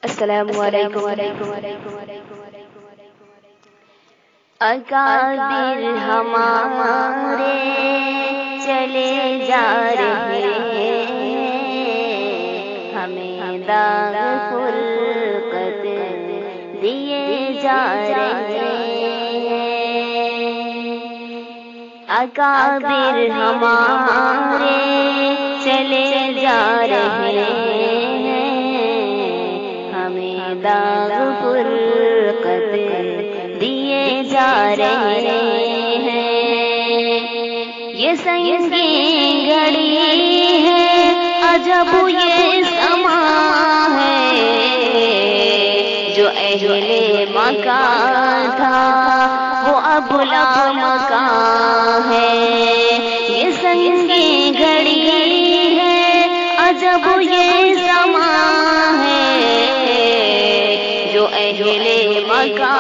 السلام علیکم۔ اکابر ہمارے چلے جا رہے، ہمیں داغ فرقت دیے جا رہے۔ اکابر ہمارے چلے جا رہے، ہمیں داغ فرقت دیے جا رہے ہیں۔ یہ سنگین گھڑی ہے، عجب یہ سما ہے، جو اہل مکہ تھا وہ اب لا مکہ ہے۔ یہ سنگین گھڑی ہے، عجب یہ سما ہے، جو اہل مکہ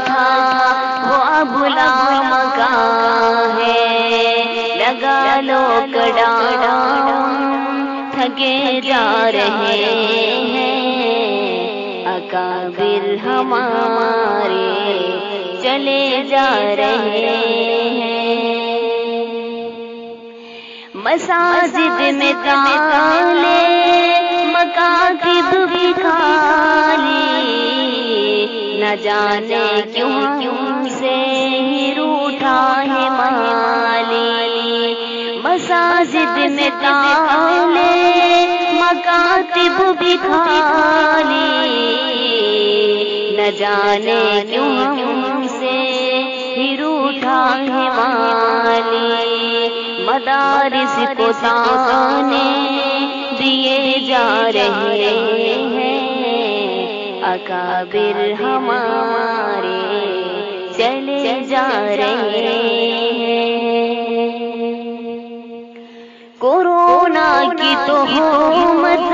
تھا وہ اب لا مکہ ہے۔ لگا لوگ ڈاؤن تھکے جا رہے ہیں، اکابر ہمارے چلے جا رہے ہیں۔ مساجد میں تالے مکاتب بھی خالی، نہ جانے کیوں سے ہی روٹھا ہے مالی۔ مساجد میں تالے مکاتب بھی خالی، نہ جانے کیوں سے ہی روٹھا ہے مالی۔ مدارس کو تانے دیے جا رہے ہیں، اکابر ہمارے چلے جا رہے ہیں۔ کورونا کی تہمت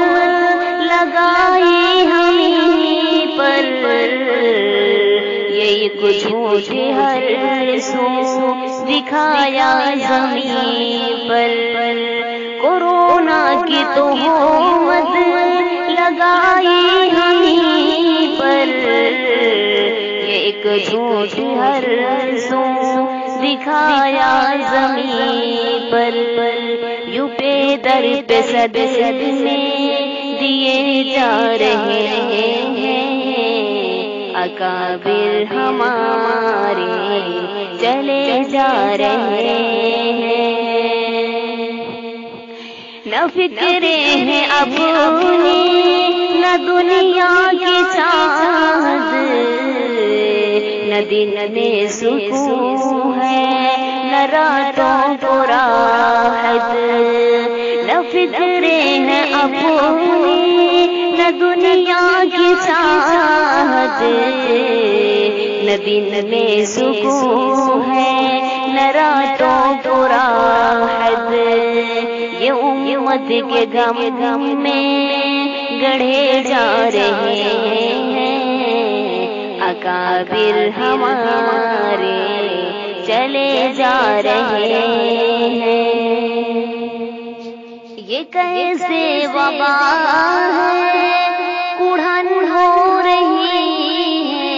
لگائی ہمیں پر، یہی کچھ مجھے ہر سو دکھایا زمین پر۔ کورونا کی تہمت لگائی ہمیں پر، ایک جھوٹ ہر سو دکھایا زمین پر۔ یوں پہ در پہ صدمے دیے جا رہے ہیں، اکابر ہمارے چلے جا رہے ہیں۔ نہ فکرے ہیں اپنی نہ دنیا کی چاہت، نہ دن میں سکون ہے نہ راتوں کو راحت۔ نہ فکرے ہیں اپنی نہ دنیا کی چاہت، نہ دن میں سکون ہے نہ راتوں کو راحت۔ یہ امت کے غم میں گڑھے جا رہے ہیں، اکابر ہمارے چلے جا رہے ہیں۔ یہ کیسے وبا ہے اڑھن ہو رہی ہے،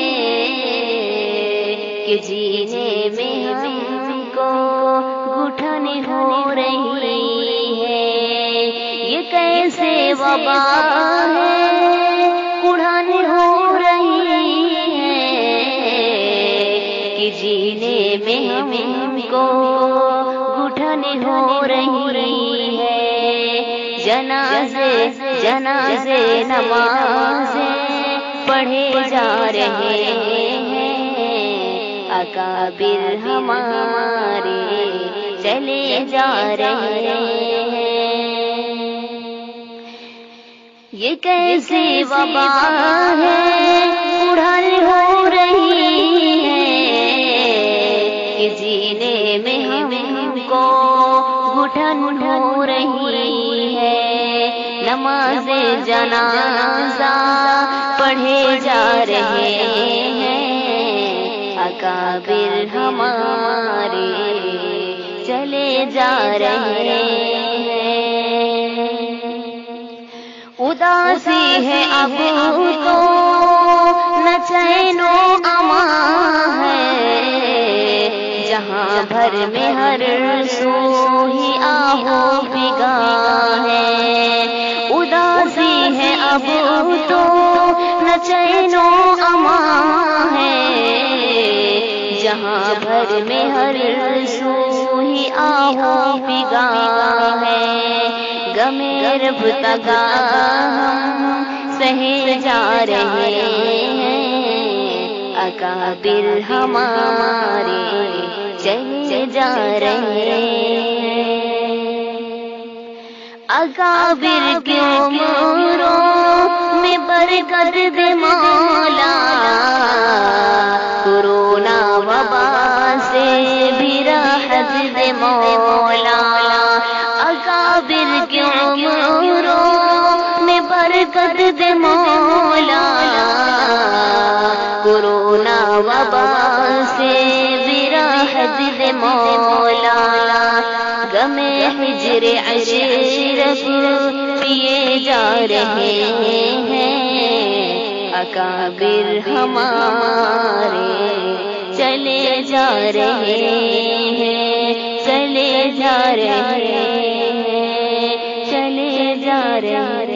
کہ جینے میں ہم کو گھٹن ہو رہی ہے۔ یہ کیسے وبا ہے اڑھن ہو رہی ہے، کہ جینے میں ہم کو گھٹن ہو رہی ہے۔ جنازے نمازیں پڑھے جا رہے ہیں، اکابر ہمارے چلے جا رہے ہیں۔ یہ کیسی وبا ہے اڑھن ہو رہی ہے، کہ جینے میں ہم کو گھٹن ہو رہی ہے۔ نماز جنازہ پڑھے جا رہے ہیں، اکابر ہمارے چلے جا رہے ہیں۔ اداسی ہے اب تو نہ چین و امان ہے، جہاں بھر میں ہر سو ہی آہو بگا ہے، اداسی ہے اب تو نہ چین و امان ہے، جہاں بھر میں ہر سو ہی آہو بگا ہے، غم رب تگا ہم سہے جا رہے ہیں، اکابر ہمارے چلے جا رہے ہیں، اکابر کی عمروں میں برکت دے مولا، کورونا وبا سے بھی راحت دے مولا، اکابر کی عمروں میں برکت دے مولا، کورونا وبا سے بھی راحت دے مولا، غم ہجر عشرت پیے جا رہے ہیں، اکابر ہمارے چلے جا رہے ہیں، چلے جا رہے ہیں، چلے جا رہے ہیں۔